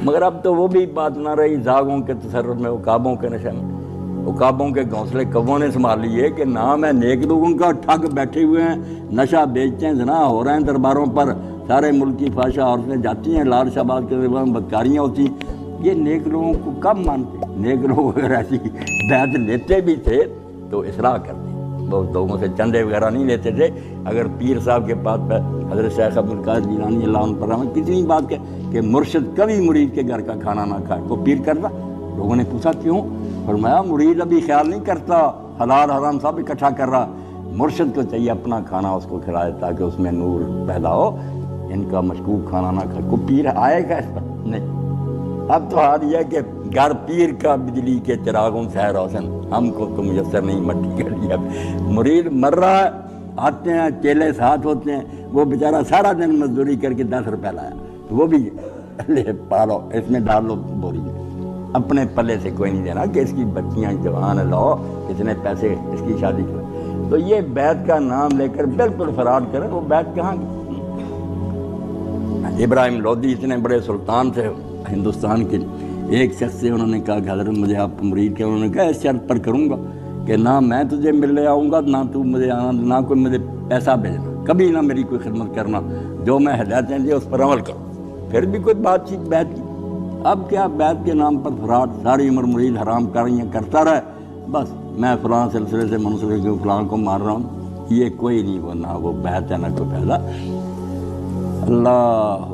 مگر اب تو وہ بھی بات نہ رہی زاغوں کے تصرف میں، عقابوں کے نشے میں۔ عقابوں کے گھونسلے کبوں نے سنبھال لیے کہ نام ہے نیک لوگوں کا، ٹھگ بیٹھے ہوئے ہیں، نشہ بیچتے ہیں، زنا ہو رہے ہیں درباروں پر، سارے ملک کی فحشہ عورتیں جاتی ہیں، لال شہباز کے دربار میں بدکاریاں ہوتی ہیں۔ یہ نیک لوگوں کو کب مانتے؟ نیک لوگ اگر ایسی بیعت لیتے بھی تھے تو اصلاح کرتے، بہت لوگوں سے چندے وغیرہ نہیں لیتے تھے۔ اگر پیر صاحب کے پاس حضرت شیخ عبد القادر جیلانی اللہ عنہ پر رحمت کتنی بات کہ مرشد کبھی مرید کے گھر کا کھانا نہ کھائے، وہ پیر کرتا؟ لوگوں نے پوچھا کیوں؟ فرمایا مرید ابھی خیال نہیں کرتا، حلال حرام سب اکٹھا کر رہا، مرشد کو چاہیے اپنا کھانا اس کو کھلائے تاکہ اس میں نور پیدا ہو، ان کا مشکوک کھانا نہ کھائے۔ کوئی پیر آئے گا اس پر؟ نہیں۔ اب تو حال یہ ہے کہ گھر پیر کا بجلی کے چراغوں سے ہے روشن، ہم کو تو میسر نہیں مٹی کے لیے۔ مرید مر رہا ہے، آتے ہیں چیلے ساتھ ہوتے ہیں، وہ بیچارہ سارا دن مزدوری کر کے 10 روپے لایا، تو وہ بھی لے پالو، اس میں ڈال لو بوری میں، اپنے پلے سے کوئی نہیں دینا کہ اس کی بچیاں جوان لاؤ، اتنے پیسے اس کی شادی کرو۔ تو یہ بیعت کا نام لے کر بالکل فراڈ کریں، وہ بیعت کہاں گئی؟ ابراہیم لودھی اتنے بڑے سلطان تھے ہندوستان کے، ایک شخص سے انہوں نے کہا کہ حضرت مجھے آپ مرید کے، انہوں نے کہا اس شرط پر کروں گا کہ نہ میں تجھے ملنے آؤں گا، نہ تو مجھے آنا، نہ کوئی مجھے پیسہ بھیجنا، کبھی نہ میری کوئی خدمت کرنا، جو میں ہدایتیں دی اس پر عمل کرو۔ پھر بھی کوئی بات چیت بیعت کی۔ اب کیا بیعت کے نام پر فراڈ، ساری عمر مرید حرام کاریاں کرتا رہے، بس میں فلاں سلسلے سے منسلک ہوں، فلاں کو مار رہا ہوں، یہ کوئی نہیں، وہ نہ وہ بیعت ہے نہ کوئی فائدہ۔ اللہ